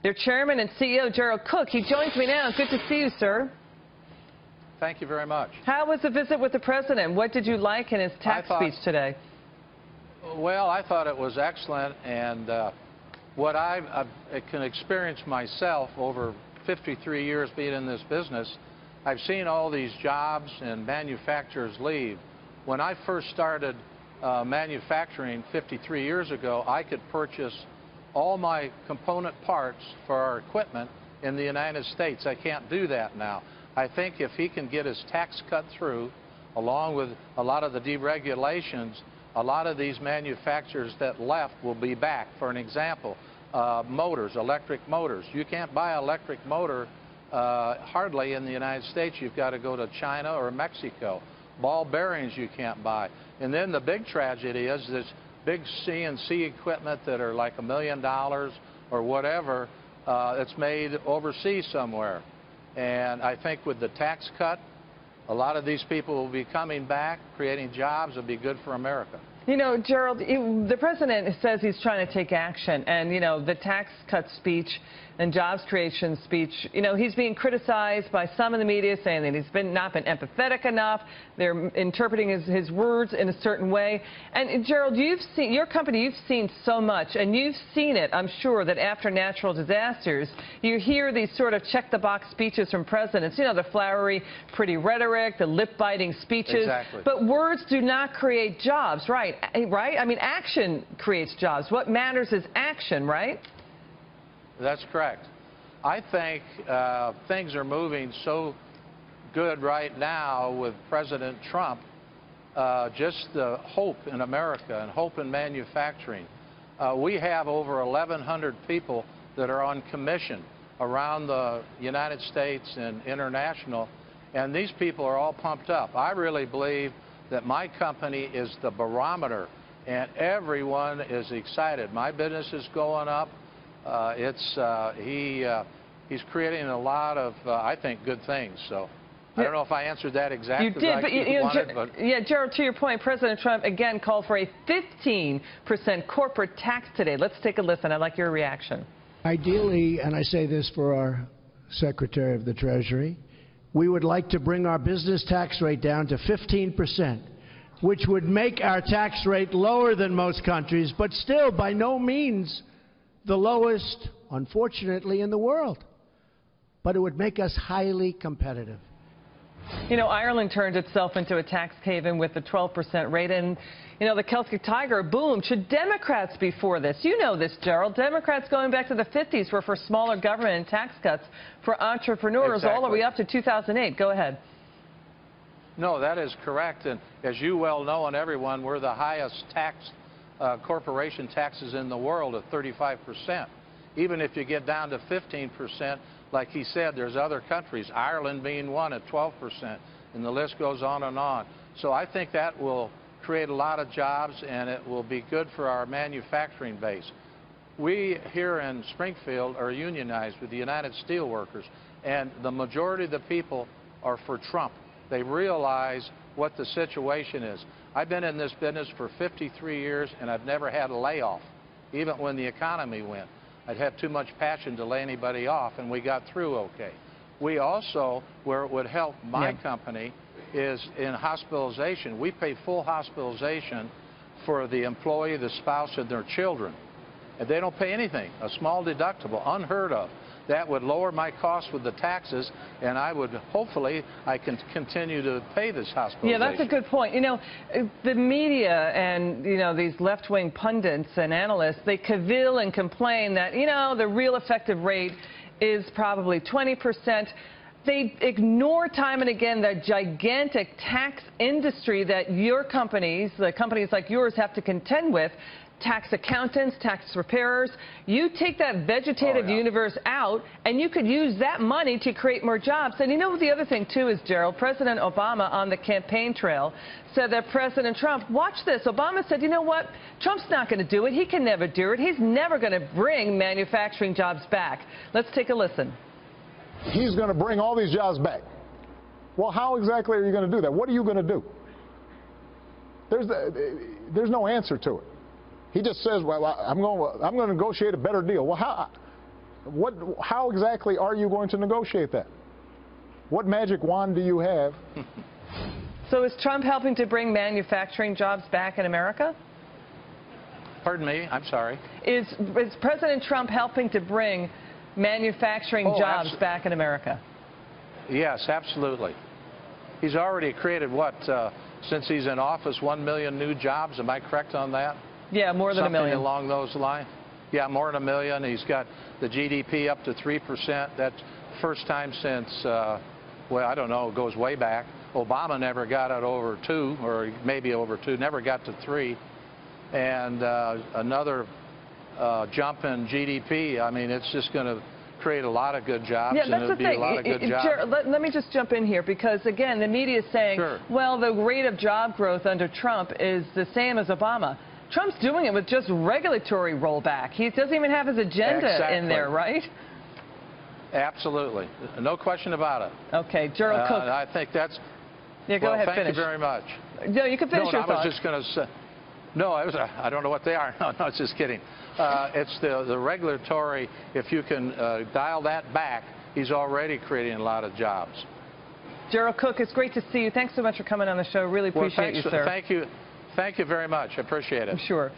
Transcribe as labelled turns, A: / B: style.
A: Their chairman and CEO, Gerald Cook. He joins me now. Good to see you, sir.
B: Thank you very much.
A: How was the visit with the president? What did you like in his tax speech today?
B: Well, I thought it was excellent, and what I can experience myself over 53 years being in this business, I've seen all these jobs and manufacturers leave. When I first started manufacturing 53 years ago, I could purchase all my component parts for our equipment in the United States. I can't do that now. I think if he can get his tax cut through, along with a lot of the deregulations, a lot of these manufacturers that left will be back. For an example, motors, electric motors. You can't buy an electric motor hardly in the United States. You've got to go to China or Mexico. Ball bearings you can't buy. And then the big tragedy is this big CNC equipment that are like $1 million or whatever, it's made overseas somewhere. And I think with the tax cut, a lot of these people will be coming back, creating jobs. It'll be good for America.
A: You know, Gerald, the president says he's trying to take action, and, you know, the tax cut speech and jobs creation speech, you know, he's being criticized by some in the media, saying that he's not been empathetic enough. They're interpreting his words in a certain way. And, Gerald, you've seen, your company, you've seen so much, and you've seen it, I'm sure, that after natural disasters, you hear these sort of check-the-box speeches from presidents, you know, the flowery, pretty rhetoric, the lip-biting speeches.
B: Exactly.
A: But words do not create jobs, right? Right? I mean, action creates jobs. What matters is action, right?
B: That's correct. I think things are moving so good right now with President Trump, just the hope in America and hope in manufacturing. We have over 1,100 people that are on commission around the United States and international, and these people are all pumped up. I really believe that my company is the barometer, and everyone is excited. My business is going up. He's creating a lot of, I think, good things. So I don't know if I answered that exactly.
A: You did, but you
B: wanted,
A: yeah, Gerald, to your point, President Trump again called for a 15% corporate tax today. Let's take a listen. I'd like your reaction.
C: Ideally, and I say this for our Secretary of the Treasury, we would like to bring our business tax rate down to 15%, which would make our tax rate lower than most countries, but still by no means the lowest, unfortunately, in the world. But it would make us highly competitive.
A: You know, Ireland turned itself into a tax haven with the 12% rate, and, you know, the Celtic Tiger boomed. Should Democrats be for this? You know this, Gerald. Democrats going back to the 50s were for smaller government and tax cuts for entrepreneurs all the way up to 2008. Go ahead.
B: No, that is correct. And as you well know, and everyone, we're the highest tax corporation taxes in the world at 35%. Even if you get down to 15%, like he said, there's other countries, Ireland being one at 12%, and the list goes on and on. So I think that will create a lot of jobs, and it will be good for our manufacturing base. We here in Springfield are unionized with the United Steelworkers, and the majority of the people are for Trump. They realize what the situation is. I've been in this business for 53 years, and I've never had a layoff, even when the economy went. I'd have too much passion to lay anybody off, and we got through okay. We also, where it would help my company, is in hospitalization. We pay full hospitalization for the employee, the spouse, and their children. And they don't pay anything, a small deductible, unheard of. That would lower my costs with the taxes, and I would, hopefully, I can continue to pay this hospitalization.
A: Yeah, that's a good point. You know, the media and, you know, these left-wing pundits and analysts, they cavil and complain that, you know, the real effective rate is probably 20%. They ignore time and again the gigantic tax industry that your companies, the companies like yours, have to contend with. Tax accountants, tax preparers. You take that vegetative universe out, and you could use that money to create more jobs. And you know the other thing, too, is, Gerald, President Obama on the campaign trail said that President Trump, watch this, Obama said, you know what, Trump's not going to do it. He can never do it. He's never going to bring manufacturing jobs back. Let's take a listen.
D: He's going to bring all these jobs back. Well, how exactly are you going to do that? What are you going to do? There's no answer to it. He just says, well, I'm going to negotiate a better deal. Well, how? How exactly are you going to negotiate that? What magic wand do you have?
A: So is Trump helping to bring manufacturing jobs back in America?
B: Pardon me, I'm sorry.
A: Is President Trump helping to bring manufacturing jobs back in America?
B: Yes, absolutely. He's already created, what, since he's in office, 1 million new jobs. Am I correct on that?
A: Yeah, more than a million.
B: Something along those lines. Yeah, more than a million. He's got the GDP up to 3%. That's first time since, well, I don't know, it goes way back. Obama never got it over 2, or maybe over 2, never got to 3. And another jump in GDP. I mean, it's just going to create a lot of good jobs.
A: Yeah, that's the thing.
B: A lot of good jobs.
A: Let me just jump in here, because, again, the media is saying,
B: sure,
A: well, the rate of job growth under Trump is the same as Obama. Trump's doing it with just regulatory rollback. He doesn't even have his agenda in there, right?
B: Absolutely. No question about it.
A: Okay, Gerald Cook.
B: I think that's...
A: Yeah, go ahead,
B: thank
A: finish.
B: you very much.
A: No, you can finish your thoughts.
B: I was just going to say... No, I don't know what they are. No, I was just kidding. It's the regulatory, if you can dial that back, he's already creating a lot of jobs.
A: Gerald Cook, it's great to see you. Thanks so much for coming on the show. Really appreciate you, sir.
B: Thank you. Thank you very much. I appreciate it.
A: I'm sure.